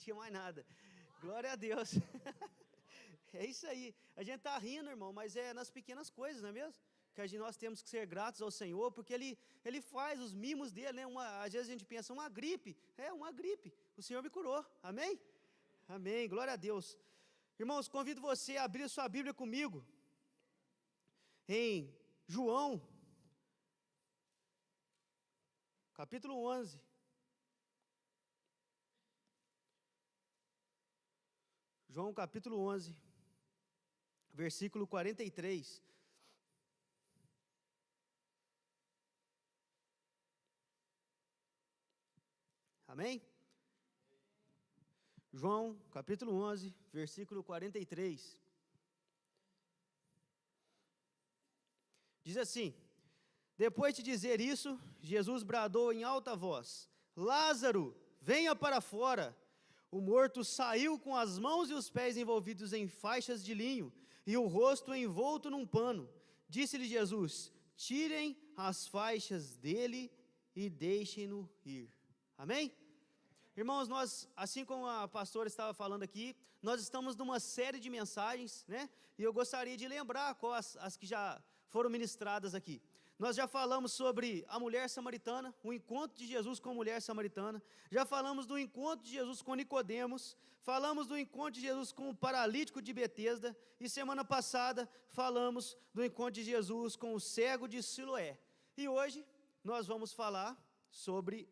tinha mais nada. Glória a Deus. É isso aí. A gente está rindo, irmão, mas é nas pequenas coisas, não é mesmo? Que nós temos que ser gratos ao Senhor, porque Ele faz os mimos dele, né? Às vezes a gente pensa, uma gripe. Uma gripe. O Senhor me curou. Amém? Amém. Glória a Deus. Irmãos, convido você a abrir sua Bíblia comigo em João, capítulo 11. João capítulo 11, versículo 43. Amém? João capítulo 11, versículo 43. Diz assim: depois de dizer isso, Jesus bradou em alta voz: Lázaro, venha para fora. O morto saiu com as mãos e os pés envolvidos em faixas de linho e o rosto envolto num pano. Disse-lhe Jesus: tirem as faixas dele e deixem-no ir. Amém? Irmãos, nós, assim como a pastora estava falando aqui, nós estamos numa série de mensagens, né? E eu gostaria de lembrar quais as que já foram ministradas aqui. Nós já falamos sobre a mulher samaritana, o encontro de Jesus com a mulher samaritana. Já falamos do encontro de Jesus com Nicodemos. Falamos do encontro de Jesus com o paralítico de Betesda. E semana passada falamos do encontro de Jesus com o cego de Siloé. E hoje nós vamos falar sobre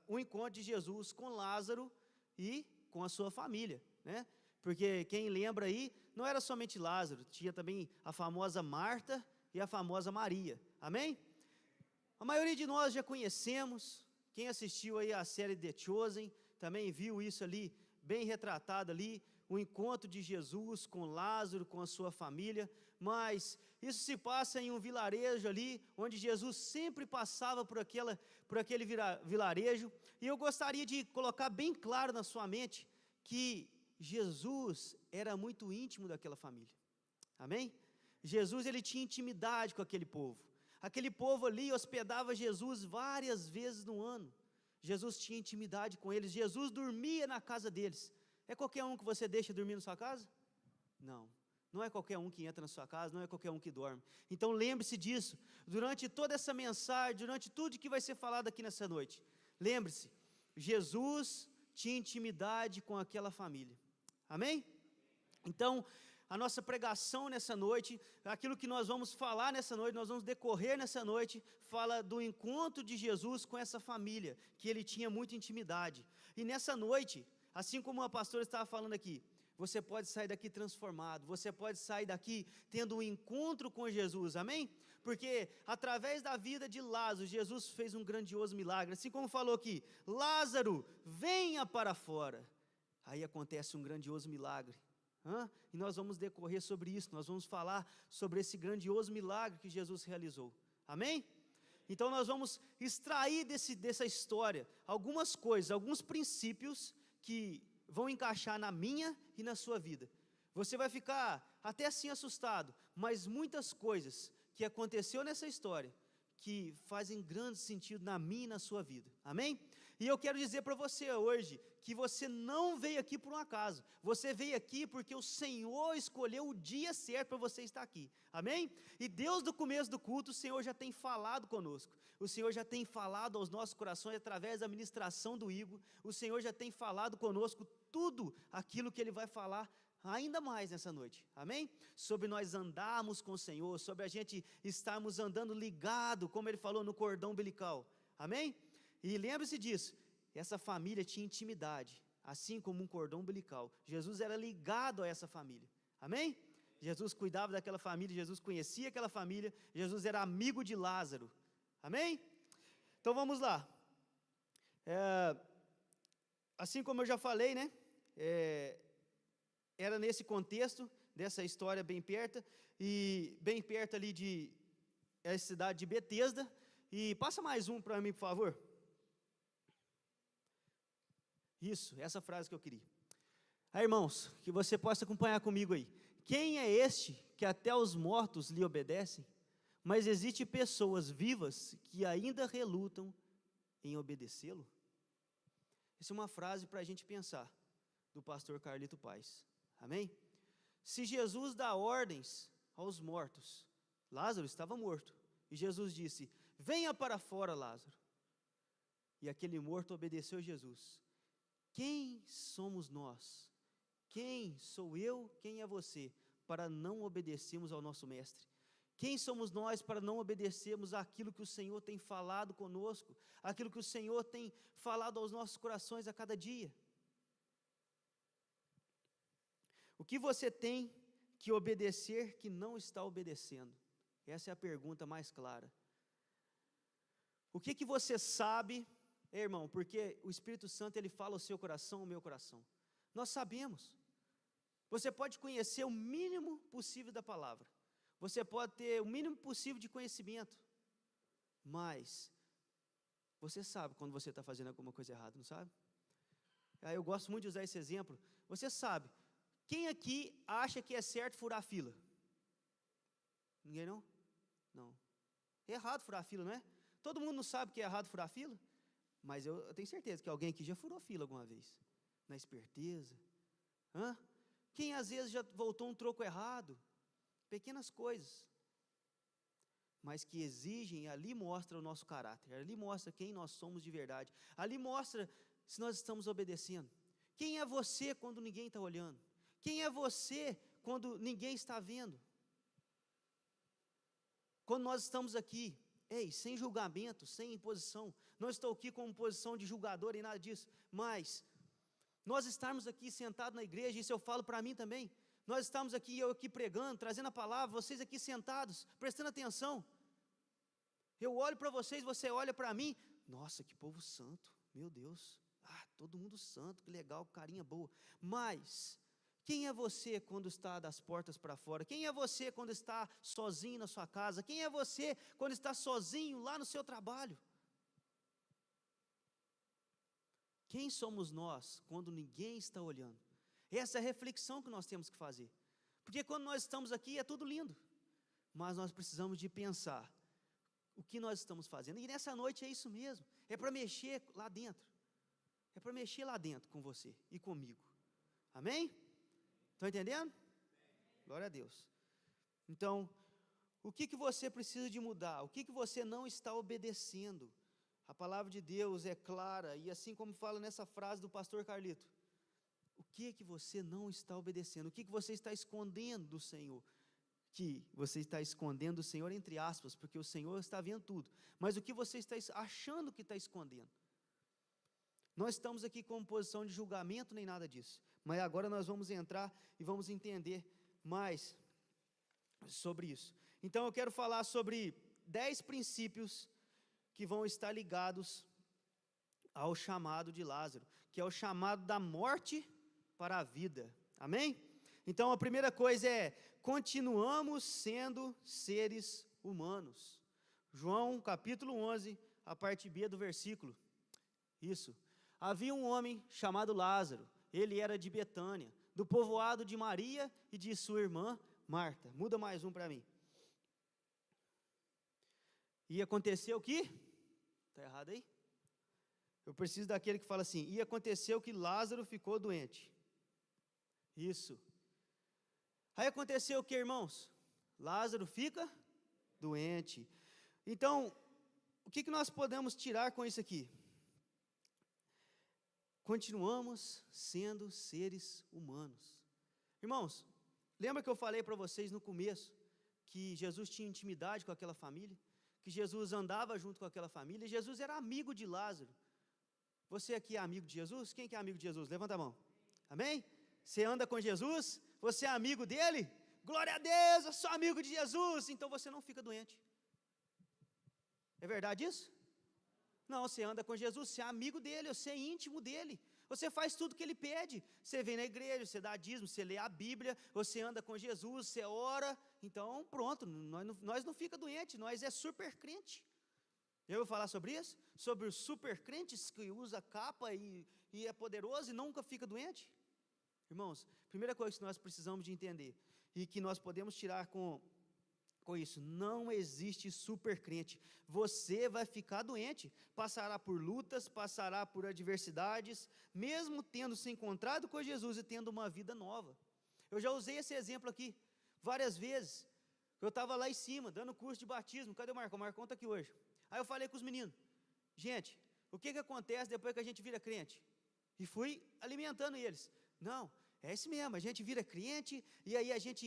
o encontro de Jesus com Lázaro e com a sua família, né? Porque quem lembra aí, não era somente Lázaro, tinha também a famosa Marta e a famosa Maria, amém? A maioria de nós já conhecemos, quem assistiu aí a série The Chosen, também viu isso ali, bem retratado ali, o encontro de Jesus com Lázaro, com a sua família, mas isso se passa em um vilarejo ali, onde Jesus sempre passava por aquele vilarejo, e eu gostaria de colocar bem claro na sua mente, que Jesus era muito íntimo daquela família, amém? Jesus, ele tinha intimidade com aquele povo ali hospedava Jesus várias vezes no ano, Jesus tinha intimidade com eles, Jesus dormia na casa deles. É qualquer um que você deixa dormir na sua casa? Não, não é qualquer um que entra na sua casa, não é qualquer um que dorme. Então lembre-se disso, durante toda essa mensagem, durante tudo que vai ser falado aqui nessa noite, lembre-se, Jesus tinha intimidade com aquela família, amém? Então, a nossa pregação nessa noite, aquilo que nós vamos falar nessa noite, nós vamos decorrer nessa noite, fala do encontro de Jesus com essa família, que ele tinha muita intimidade. E nessa noite, assim como a pastora estava falando aqui, você pode sair daqui transformado, você pode sair daqui tendo um encontro com Jesus, amém? Porque através da vida de Lázaro, Jesus fez um grandioso milagre, assim como falou aqui, Lázaro, venha para fora. Aí acontece um grandioso milagre. E nós vamos decorrer sobre isso, nós vamos falar sobre esse grandioso milagre que Jesus realizou, amém? Então nós vamos extrair dessa história algumas coisas, alguns princípios que vão encaixar na minha e na sua vida. Você vai ficar até assim assustado, mas muitas coisas que aconteceu nessa história, que fazem grande sentido na minha e na sua vida, amém? E eu quero dizer para você hoje, que você não veio aqui por um acaso, você veio aqui porque o Senhor escolheu o dia certo para você estar aqui, amém? E Deus do começo do culto, o Senhor já tem falado conosco, o Senhor já tem falado aos nossos corações através da ministração do Igor, o Senhor já tem falado conosco tudo aquilo que Ele vai falar ainda mais nessa noite, amém? Sobre nós andarmos com o Senhor, sobre a gente estarmos andando ligado, como Ele falou, no cordão umbilical, amém? E lembre-se disso, essa família tinha intimidade, assim como um cordão umbilical, Jesus era ligado a essa família, amém? Jesus cuidava daquela família, Jesus conhecia aquela família, Jesus era amigo de Lázaro, amém? Então vamos lá, assim como eu já falei, né, era nesse contexto, dessa história bem perto ali a cidade de Betesda, e passa mais um para mim, por favor. Isso, essa frase que eu queria. Aí, irmãos, que você possa acompanhar comigo aí. Quem é este que até os mortos lhe obedecem? Mas existem pessoas vivas que ainda relutam em obedecê-lo? Essa é uma frase para a gente pensar, do pastor Carlito Paes. Amém? Se Jesus dá ordens aos mortos, Lázaro estava morto, e Jesus disse: venha para fora, Lázaro. E aquele morto obedeceu Jesus. Quem somos nós? Quem sou eu? Quem é você? Para não obedecermos ao nosso mestre? Quem somos nós para não obedecermos àquilo que o Senhor tem falado conosco, aquilo que o Senhor tem falado aos nossos corações a cada dia? O que você tem que obedecer que não está obedecendo? Essa é a pergunta mais clara. O que você sabe, irmão, porque o Espírito Santo ele fala ao seu coração, ao meu coração. Nós sabemos. Você pode conhecer o mínimo possível da palavra. Você pode ter o mínimo possível de conhecimento. Mas você sabe quando você está fazendo alguma coisa errada, não sabe? Aí eu gosto muito de usar esse exemplo. Você sabe. Quem aqui acha que é certo furar a fila? Ninguém não? Não. É errado furar a fila, não é? Todo mundo não sabe que é errado furar a fila? Mas eu tenho certeza que alguém aqui já furou a fila alguma vez. Na esperteza. Hã? Quem às vezes já voltou um troco errado? Pequenas coisas. Mas que exigem, ali mostra o nosso caráter. Ali mostra quem nós somos de verdade. Ali mostra se nós estamos obedecendo. Quem é você quando ninguém está olhando? Quem é você quando ninguém está vendo? Quando nós estamos aqui, sem julgamento, sem imposição, não estou aqui com posição de julgador e nada disso, mas nós estarmos aqui sentados na igreja, isso eu falo para mim também, nós estamos aqui, eu aqui pregando, trazendo a palavra, vocês aqui sentados, prestando atenção, eu olho para vocês, você olha para mim, nossa, que povo santo, meu Deus, todo mundo santo, que legal, carinha boa, mas quem é você quando está das portas para fora? Quem é você quando está sozinho na sua casa? Quem é você quando está sozinho lá no seu trabalho? Quem somos nós quando ninguém está olhando? Essa é a reflexão que nós temos que fazer. Porque quando nós estamos aqui é tudo lindo, mas nós precisamos de pensar o que nós estamos fazendo. E nessa noite é isso mesmo, é para mexer lá dentro. É para mexer lá dentro com você e comigo. Amém? Estão entendendo? Glória a Deus. Então, o que você precisa de mudar? O que você não está obedecendo? A palavra de Deus é clara, e assim como fala nessa frase do pastor Carlito, o que você não está obedecendo? O que você está escondendo do Senhor? Que você está escondendo do Senhor entre aspas, porque o Senhor está vendo tudo, mas o que você está achando que está escondendo? Nós estamos aqui com posição de julgamento nem nada disso, mas agora nós vamos entrar e vamos entender mais sobre isso. Então eu quero falar sobre 10 princípios que vão estar ligados ao chamado de Lázaro, que é o chamado da morte para a vida, amém? Então a primeira coisa é, continuamos sendo seres humanos. João capítulo 11, a parte B do versículo, isso. Havia um homem chamado Lázaro, ele era de Betânia, do povoado de Maria e de sua irmã Marta. Muda mais um para mim. E aconteceu que, está errado aí? Eu preciso daquele que fala assim, e aconteceu que Lázaro ficou doente. Isso. Aí aconteceu o que, irmãos? Lázaro fica doente. Então, o que nós podemos tirar com isso aqui? Continuamos sendo seres humanos. Irmãos, lembra que eu falei para vocês no começo, que Jesus tinha intimidade com aquela família? Que Jesus andava junto com aquela família? Jesus era amigo de Lázaro. Você aqui é amigo de Jesus? Quem que é amigo de Jesus? Levanta a mão. Amém? Você anda com Jesus? Você é amigo dele? Glória a Deus, eu sou amigo de Jesus. Então você não fica doente. É verdade isso? Não, você anda com Jesus, você é amigo dele, você é íntimo dele. Você faz tudo que ele pede. Você vem na igreja, você dá dízimo, você lê a Bíblia, você anda com Jesus, você ora. Então pronto, nós não fica doente, nós é super crente. Eu vou falar sobre isso? Sobre os super crentes que usa capa e é poderoso e nunca fica doente? Irmãos, primeira coisa que nós precisamos de entender e que nós podemos tirar com com isso, não existe super crente. Você vai ficar doente, passará por lutas, passará por adversidades, mesmo tendo se encontrado com Jesus e tendo uma vida nova. Eu já usei esse exemplo aqui várias vezes. Eu estava lá em cima, dando curso de batismo. Cadê o Marcão? O Marcão está aqui hoje. Aí eu falei com os meninos: gente, o que acontece depois que a gente vira crente? E fui alimentando eles. Não, é isso mesmo, a gente vira crente, e aí a gente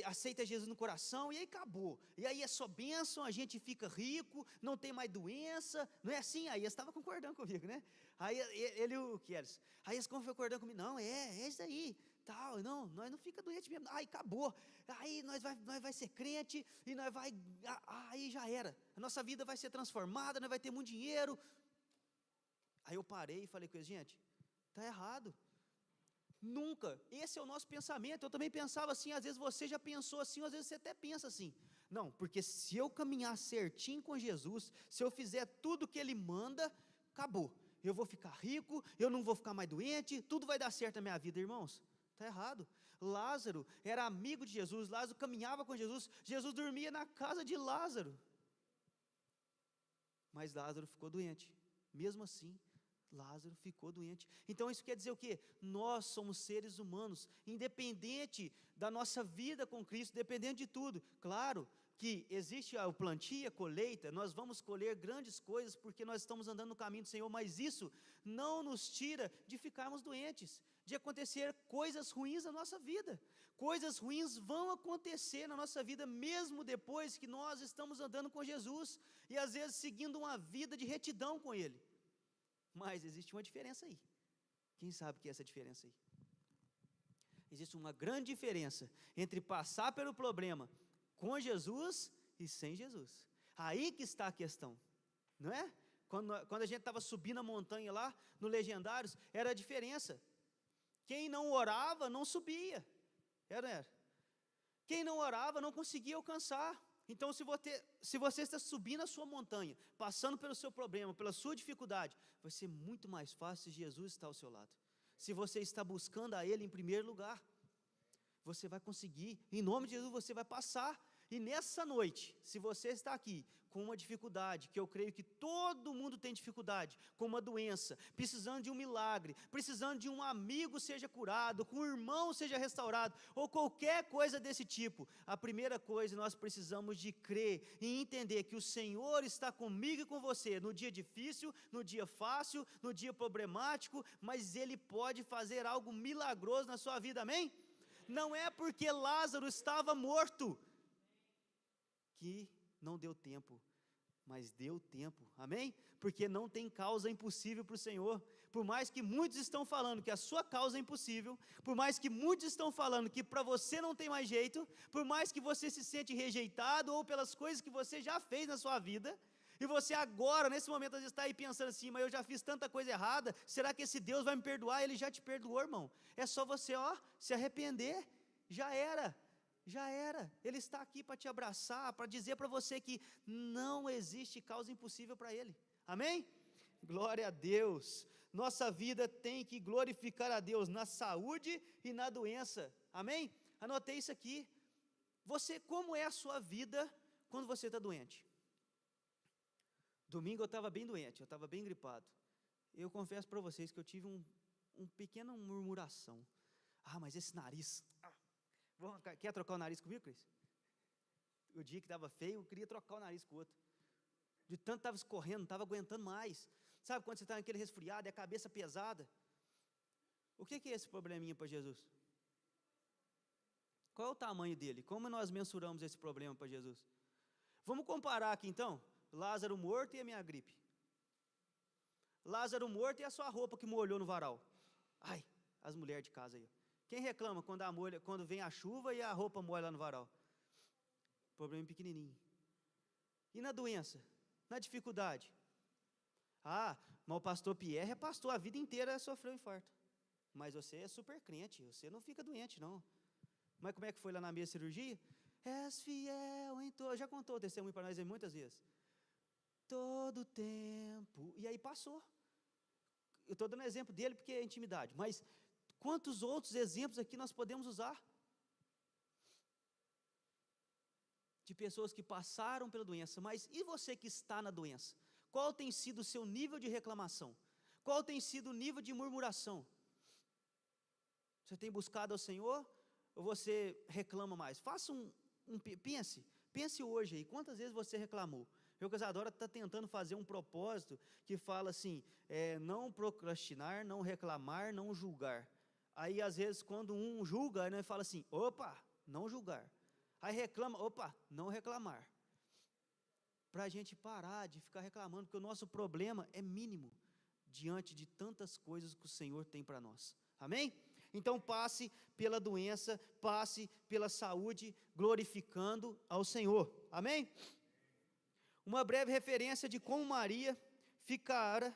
aceita Jesus no coração, e aí acabou. E aí é só bênção, a gente fica rico, não tem mais doença, não é assim? Aí eles estavam concordando comigo, né? Aí ele e o Queres, aí eles concordando comigo: não, é isso aí, tal, não, nós não fica doente mesmo, aí acabou, aí nós vai ser crente, e aí já era, a nossa vida vai ser transformada, nós vai ter muito dinheiro. Aí eu parei e falei com eles: gente, está errado. Nunca, esse é o nosso pensamento. Eu também pensava assim, às vezes você já pensou assim, às vezes você até pensa assim: não, porque se eu caminhar certinho com Jesus, se eu fizer tudo que Ele manda, acabou, eu vou ficar rico, eu não vou ficar mais doente, tudo vai dar certo na minha vida. Irmãos, está errado. Lázaro era amigo de Jesus, Lázaro caminhava com Jesus, Jesus dormia na casa de Lázaro, mas Lázaro ficou doente, mesmo assim, Lázaro ficou doente. Então isso quer dizer o quê? Nós somos seres humanos, independente da nossa vida com Cristo, dependendo de tudo. Claro que existe o plantio e a colheita, nós vamos colher grandes coisas, porque nós estamos andando no caminho do Senhor, mas isso não nos tira de ficarmos doentes, de acontecer coisas ruins na nossa vida. Coisas ruins vão acontecer na nossa vida, mesmo depois que nós estamos andando com Jesus, e às vezes seguindo uma vida de retidão com Ele. Mas existe uma diferença aí. Quem sabe que é essa diferença aí? Existe uma grande diferença entre passar pelo problema com Jesus e sem Jesus. Aí que está a questão, não é? Quando a gente estava subindo a montanha lá, no Legendários, era a diferença. Quem não orava, não subia. Era. Quem não orava, não conseguia alcançar. Então, se você está subindo a sua montanha, passando pelo seu problema, pela sua dificuldade, vai ser muito mais fácil se Jesus está ao seu lado. Se você está buscando a Ele em primeiro lugar, você vai conseguir, em nome de Jesus você vai passar. E nessa noite, se você está aqui com uma dificuldade, que eu creio que todo mundo tem dificuldade, com uma doença, precisando de um milagre, precisando de um amigo seja curado, que um irmão seja restaurado, ou qualquer coisa desse tipo, a primeira coisa, nós precisamos de crer e entender que o Senhor está comigo e com você, no dia difícil, no dia fácil, no dia problemático, mas Ele pode fazer algo milagroso na sua vida, amém? Não é porque Lázaro estava morto que não deu tempo, mas deu tempo, amém? Porque não tem causa impossível para o Senhor. Por mais que muitos estão falando que a sua causa é impossível, por mais que muitos estão falando que para você não tem mais jeito, por mais que você se sente rejeitado ou pelas coisas que você já fez na sua vida, e você agora, nesse momento, às vezes está aí pensando assim: mas eu já fiz tanta coisa errada, será que esse Deus vai me perdoar? Ele já te perdoou, irmão. É só você, se arrepender, já era. Ele está aqui para te abraçar, para dizer para você que não existe causa impossível para Ele, amém? Glória a Deus. Nossa vida tem que glorificar a Deus na saúde e na doença, amém? Anotei isso aqui. Como é a sua vida quando você está doente? Domingo eu estava bem doente, eu estava bem gripado. Eu confesso para vocês que eu tive uma pequena murmuração. Mas esse nariz... Quer trocar o nariz comigo, Cris? O dia que estava feio, eu queria trocar o nariz com o outro. De tanto estava escorrendo, não estava aguentando mais. Sabe quando você está naquele resfriado e a cabeça pesada? O que é esse probleminha para Jesus? Qual é o tamanho dele? Como nós mensuramos esse problema para Jesus? Vamos comparar aqui então, Lázaro morto e a minha gripe. Lázaro morto e a sua roupa que molhou no varal. As mulheres de casa aí. Quem reclama quando vem a chuva e a roupa molha lá no varal? Problema pequenininho. E na doença? Na dificuldade? Mas o pastor Pierre é pastor, a vida inteira sofreu infarto. Mas você é super crente, você não fica doente não. Mas como é que foi lá na minha cirurgia? És fiel em todo... Já contou o testemunho para nós aí muitas vezes. Todo tempo. E aí passou. Eu estou dando exemplo dele porque é intimidade, mas... quantos outros exemplos aqui nós podemos usar? de pessoas que passaram pela doença, mas e você que está na doença? Qual tem sido o seu nível de reclamação? Qual tem sido o nível de murmuração? Você tem buscado ao Senhor ou você reclama mais? Faça pense hoje aí, quantas vezes você reclamou? Eu, Casadora, está tentando fazer um propósito que fala assim, não procrastinar, não reclamar, não julgar. Aí, às vezes, quando um julga, né, fala assim, opa, não julgar. Aí reclama, opa, não reclamar. Para a gente parar de ficar reclamando, porque o nosso problema é mínimo, diante de tantas coisas que o Senhor tem para nós. Amém? Então passe pela doença, passe pela saúde, glorificando ao Senhor. Amém? Uma breve referência de como Maria ficara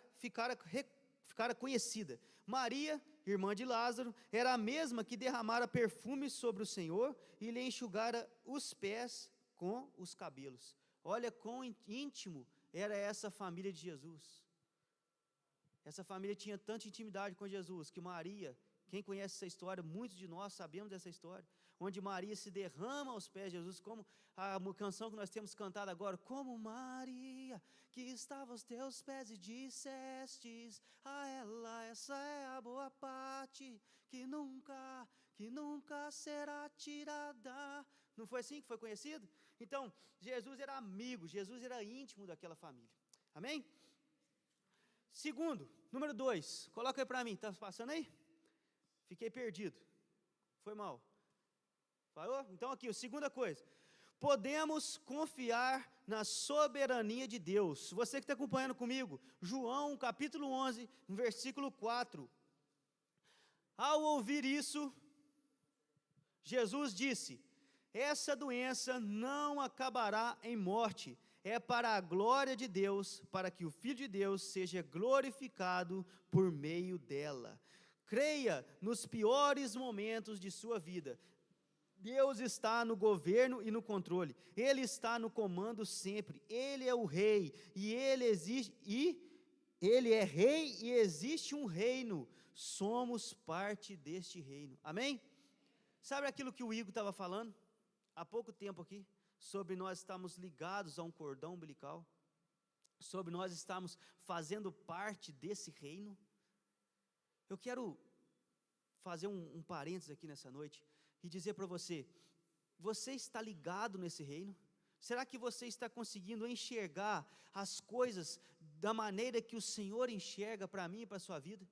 conhecida. Maria, irmã de Lázaro, era a mesma que derramara perfume sobre o Senhor e lhe enxugara os pés com os cabelos. Olha quão íntimo era essa família de Jesus. Essa família tinha tanta intimidade com Jesus, que Maria, quem conhece essa história, muitos de nós sabemos dessa história, onde Maria se derrama aos pés de Jesus, como a canção que nós temos cantado agora, como Maria, que estava aos teus pés e dissestes, a ela essa é a boa parte, que nunca será tirada. Não foi assim que foi conhecido? Então, Jesus era amigo, Jesus era íntimo daquela família. Amém? Segundo, número 2, coloca aí para mim, está passando aí? Fiquei perdido, foi mal. Falou? Então aqui, a segunda coisa, podemos confiar na soberania de Deus. Você que está acompanhando comigo, João capítulo 11, versículo 4. Ao ouvir isso, Jesus disse, essa doença não acabará em morte, é para a glória de Deus, para que o Filho de Deus seja glorificado por meio dela. Creia nos piores momentos de sua vida. Deus está no governo e no controle. Ele está no comando sempre. Ele é o rei e ele é rei e existe um reino. Somos parte deste reino. Amém? Sabe aquilo que o Igor estava falando há pouco tempo aqui? Sobre nós estarmos ligados a um cordão umbilical, sobre nós estarmos fazendo parte desse reino. Eu quero fazer um parênteses aqui nessa noite e dizer para você, você está ligado nesse reino? Será que você está conseguindo enxergar as coisas da maneira que o Senhor enxerga para mim e para a sua vida?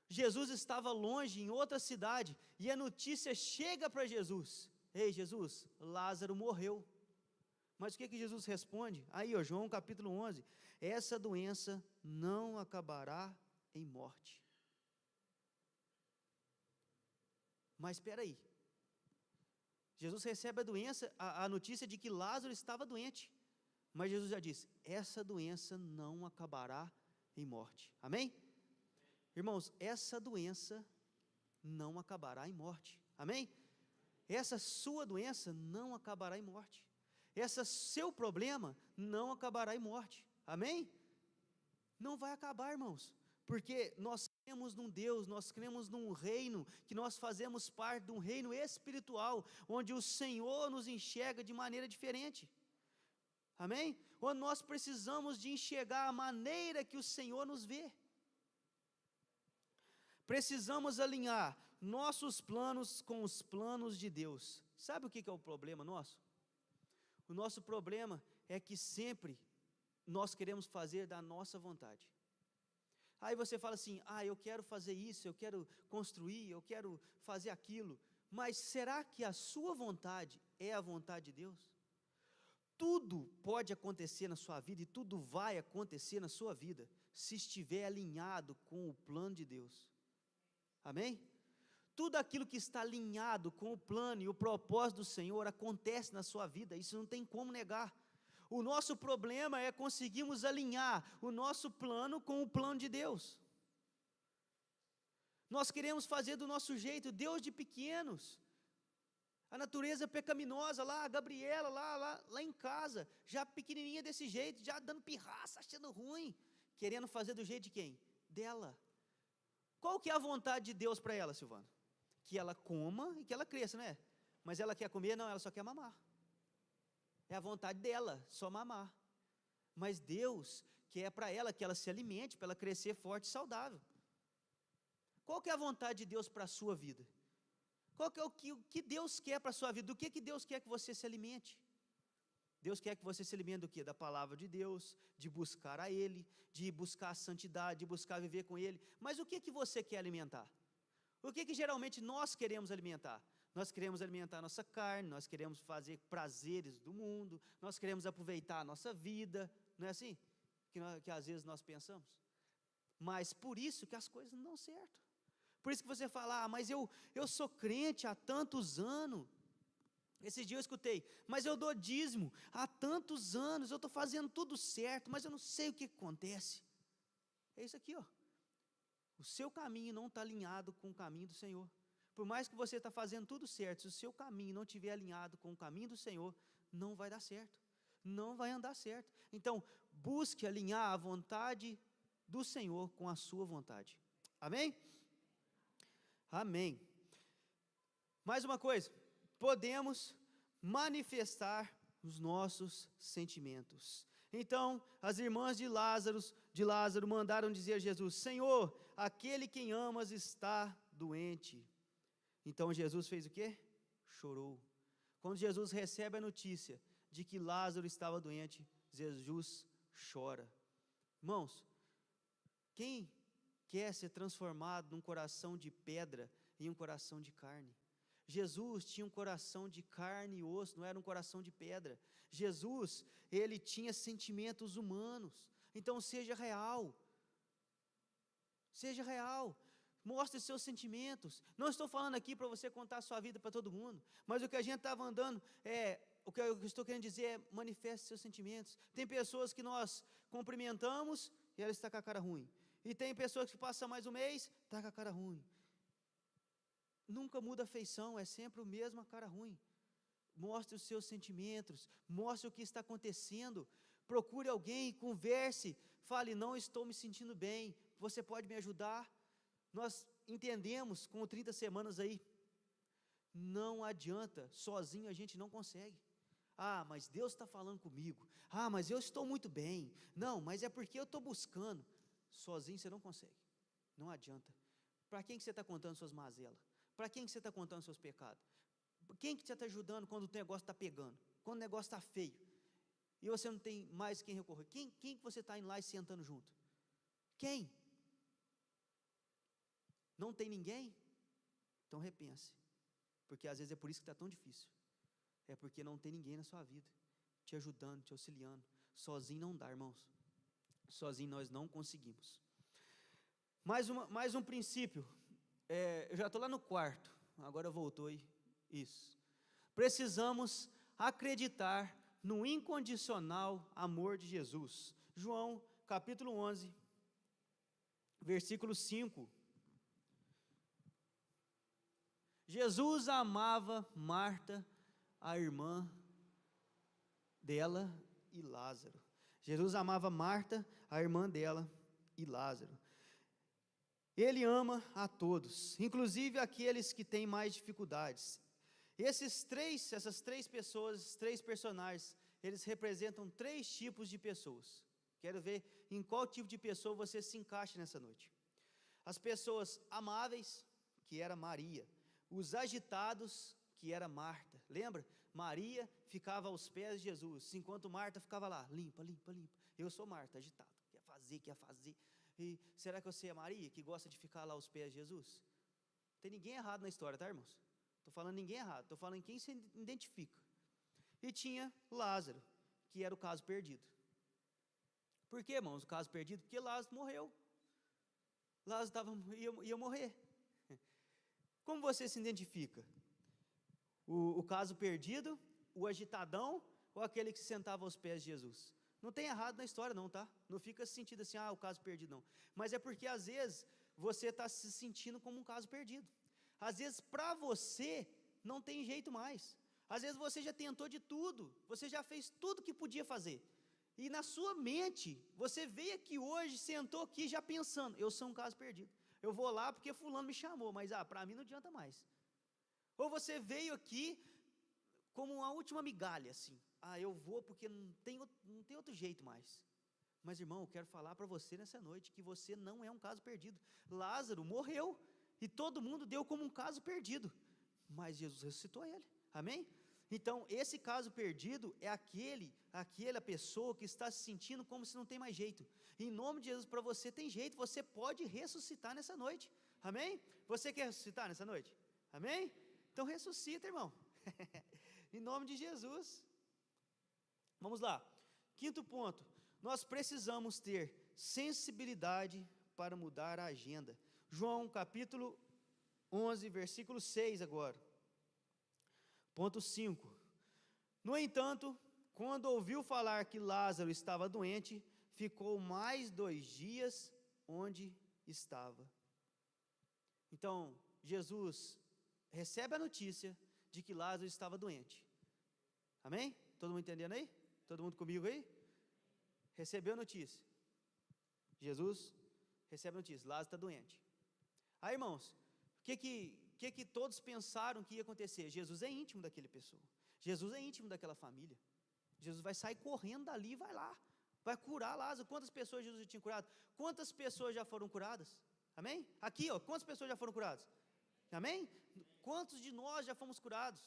Jesus estava longe em outra cidade e a notícia chega para Jesus, ei Jesus, Lázaro morreu. Mas o que Jesus responde? Aí, João capítulo 11, essa doença não acabará em morte. Mas espera aí, Jesus recebe a notícia de que Lázaro estava doente, mas Jesus já disse, essa doença não acabará em morte. Amém? Irmãos, essa doença não acabará em morte. Amém? Essa sua doença não acabará em morte. Esse seu problema não acabará em morte. Amém? Não vai acabar, irmãos, porque nós cremos num Deus, nós cremos num reino, que nós fazemos parte de um reino espiritual, onde o Senhor nos enxerga de maneira diferente. Amém? Onde nós precisamos de enxergar a maneira que o Senhor nos vê. Precisamos alinhar nossos planos com os planos de Deus. Sabe o que é o problema nosso? O nosso problema é que sempre nós queremos fazer da nossa vontade. Aí você fala assim, eu quero fazer isso, eu quero construir, eu quero fazer aquilo, mas será que a sua vontade é a vontade de Deus? Tudo pode acontecer na sua vida e tudo vai acontecer na sua vida, se estiver alinhado com o plano de Deus. Amém? Tudo aquilo que está alinhado com o plano e o propósito do Senhor acontece na sua vida, isso não tem como negar. O nosso problema é conseguirmos alinhar o nosso plano com o plano de Deus. Nós queremos fazer do nosso jeito, Deus de pequenos, a natureza pecaminosa lá, a Gabriela lá em casa, já pequenininha desse jeito, já dando pirraça, achando ruim, querendo fazer do jeito de quem? Dela. Qual que é a vontade de Deus para ela, Silvana? Que ela coma e que ela cresça, não é? Mas ela quer comer? Não, ela só quer mamar. É a vontade dela, só mamar. Mas Deus quer para ela que ela se alimente, para ela crescer forte e saudável. Qual que é a vontade de Deus para a sua vida? Qual que é o que Deus quer para a sua vida? Do que Deus quer que você se alimente? Deus quer que você se alimente do quê? Da palavra de Deus, de buscar a Ele, de buscar a santidade, de buscar viver com Ele. Mas o que você quer alimentar? O que geralmente nós queremos alimentar? Nós queremos alimentar a nossa carne, nós queremos fazer prazeres do mundo, nós queremos aproveitar a nossa vida, não é assim? Que às vezes nós pensamos. Mas por isso que as coisas não dão certo. Por isso que você fala, mas eu sou crente há tantos anos. Esse dia eu escutei, mas eu dou dízimo há tantos anos, eu estou fazendo tudo certo, mas eu não sei o que acontece. É isso aqui, ó. O seu caminho não está alinhado com o caminho do Senhor. Por mais que você está fazendo tudo certo, se o seu caminho não estiver alinhado com o caminho do Senhor, não vai dar certo, não vai andar certo. Então, busque alinhar a vontade do Senhor com a sua vontade. Amém? Amém. Mais uma coisa, podemos manifestar os nossos sentimentos. Então, as irmãs de Lázaro mandaram dizer a Jesus: Senhor, aquele quem amas está doente. Então Jesus fez o quê? Chorou. Quando Jesus recebe a notícia de que Lázaro estava doente, Jesus chora. Irmãos, quem quer ser transformado num coração de pedra em um coração de carne? Jesus tinha um coração de carne e osso, não era um coração de pedra. Jesus, ele tinha sentimentos humanos. Então seja real. Seja real. Mostre seus sentimentos. Não estou falando aqui para você contar a sua vida para todo mundo, mas o que a gente estava andando o que eu estou querendo dizer é: manifeste seus sentimentos. Tem pessoas que nós cumprimentamos e ela está com a cara ruim. E tem pessoas que passam mais um mês, está com a cara ruim. Nunca muda a feição, é sempre o mesmo a cara ruim. Mostre os seus sentimentos, mostre o que está acontecendo. Procure alguém, converse, fale: não estou me sentindo bem, você pode me ajudar? Nós entendemos com 30 semanas aí, não adianta, sozinho a gente não consegue. Mas Deus está falando comigo, mas eu estou muito bem, não, mas é porque eu estou buscando. Sozinho você não consegue, não adianta. Para quem que você está contando suas mazelas? Para quem que você está contando seus pecados? Quem que você está ajudando quando o negócio está pegando? Quando o negócio está feio? E você não tem mais quem recorrer? Quem que você está indo lá e sentando junto? Quem? Não tem ninguém? Então repense. Porque às vezes é por isso que está tão difícil. É porque não tem ninguém na sua vida te ajudando, te auxiliando. Sozinho não dá, irmãos. Sozinho nós não conseguimos. Mais um princípio. Eu já estou lá no quarto. Agora voltou aí. Isso. Precisamos acreditar no incondicional amor de Jesus. João capítulo 11, versículo 5. Jesus amava Marta, a irmã dela, e Lázaro. Jesus amava Marta, a irmã dela, e Lázaro. Ele ama a todos, inclusive aqueles que têm mais dificuldades. Essas três pessoas, esses três personagens, eles representam três tipos de pessoas. Quero ver em qual tipo de pessoa você se encaixa nessa noite. As pessoas amáveis, que era Maria. Os agitados, que era Marta. Lembra? Maria ficava aos pés de Jesus, enquanto Marta ficava lá, limpa. Eu sou Marta, agitado, quer fazer. E será que você é Maria, que gosta de ficar lá aos pés de Jesus? Não tem ninguém errado na história, tá, irmãos? Estou falando ninguém errado, estou falando em quem se identifica. E tinha Lázaro, que era o caso perdido. Por que, irmãos, o caso perdido? Porque Lázaro morreu. Lázaro ia morrer. Como você se identifica? O caso perdido, o agitadão, ou aquele que se sentava aos pés de Jesus? Não tem errado na história não, tá? Não fica se sentindo assim, o caso perdido não. Mas é porque às vezes você está se sentindo como um caso perdido. Às vezes para você não tem jeito mais. Às vezes você já tentou de tudo, você já fez tudo que podia fazer. E na sua mente, você veio aqui hoje, sentou aqui já pensando: eu sou um caso perdido. Eu vou lá porque fulano me chamou, mas para mim não adianta mais. Ou você veio aqui como uma última migalha, assim. eu vou porque não tem outro jeito mais. Mas, irmão, eu quero falar para você nessa noite que você não é um caso perdido. Lázaro morreu e todo mundo deu como um caso perdido, mas Jesus ressuscitou ele, amém? Então, esse caso perdido é aquela pessoa que está se sentindo como se não tem mais jeito. Em nome de Jesus, para você tem jeito, você pode ressuscitar nessa noite, amém? Você quer ressuscitar nessa noite? Amém? Então ressuscita, irmão, em nome de Jesus. Vamos lá, quinto ponto, nós precisamos ter sensibilidade para mudar a agenda. João capítulo 11, versículo 6 agora. Ponto 5. No entanto, quando ouviu falar que Lázaro estava doente, ficou mais 2 dias onde estava. Então, Jesus recebe a notícia de que Lázaro estava doente. Amém? Todo mundo entendendo aí? Todo mundo comigo aí? Recebeu a notícia. Jesus recebe a notícia, Lázaro está doente. Aí, irmãos, o que todos pensaram que ia acontecer? Jesus é íntimo daquela pessoa, Jesus é íntimo daquela família, Jesus vai sair correndo dali e vai lá, vai curar Lázaro. Quantas pessoas Jesus já tinha curado? Quantas pessoas já foram curadas? Amém? Aqui, ó, quantas pessoas já foram curadas? Amém? Quantos de nós já fomos curados?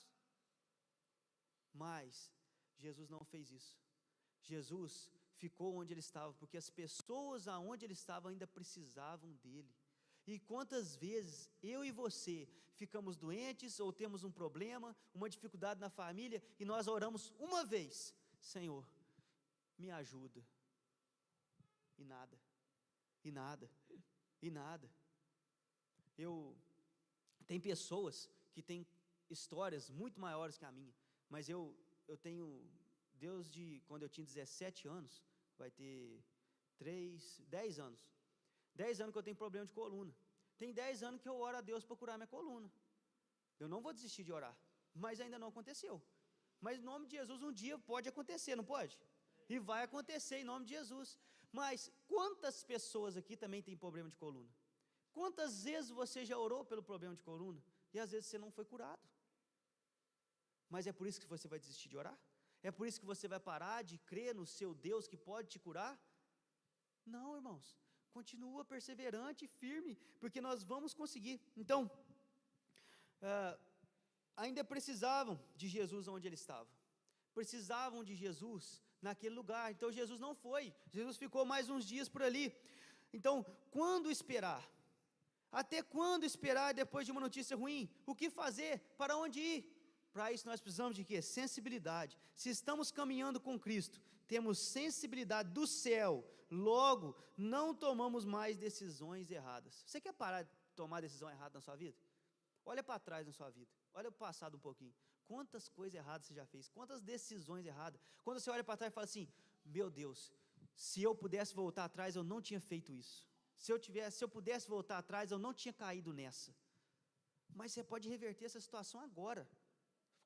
Mas Jesus não fez isso. Jesus ficou onde ele estava, porque as pessoas aonde ele estava ainda precisavam dele. E quantas vezes eu e você ficamos doentes, ou temos um problema, uma dificuldade na família, e nós oramos uma vez: Senhor, me ajuda, e nada, e nada, e nada. Tem pessoas que têm histórias muito maiores que a minha, mas eu tenho, quando eu tinha 17 anos, vai ter 10 anos, 10 anos que eu tenho problema de coluna, tem 10 anos que eu oro a Deus para curar minha coluna, eu não vou desistir de orar, mas ainda não aconteceu, mas em nome de Jesus um dia pode acontecer, não pode? E vai acontecer em nome de Jesus. Mas quantas pessoas aqui também têm problema de coluna? Quantas vezes você já orou pelo problema de coluna, e às vezes você não foi curado? Mas é por isso que você vai desistir de orar? É por isso que você vai parar de crer no seu Deus que pode te curar? Não, irmãos, continua perseverante e firme, porque nós vamos conseguir. Então, ainda precisavam de Jesus onde ele estava, precisavam de Jesus naquele lugar. Então Jesus não foi, Jesus ficou mais uns dias por ali. Então, quando esperar? Até quando esperar depois de uma notícia ruim? O que fazer? Para onde ir? Para isso nós precisamos de quê? Sensibilidade. Se estamos caminhando com Cristo, temos sensibilidade do céu, logo não tomamos mais decisões erradas. Você quer parar de tomar decisão errada na sua vida? Olha para trás na sua vida, olha o passado um pouquinho. Quantas coisas erradas você já fez? Quantas decisões erradas? Quando você olha para trás e fala assim: meu Deus, se eu pudesse voltar atrás, eu não tinha feito isso. Se eu pudesse voltar atrás, eu não tinha caído nessa. Mas você pode reverter essa situação agora.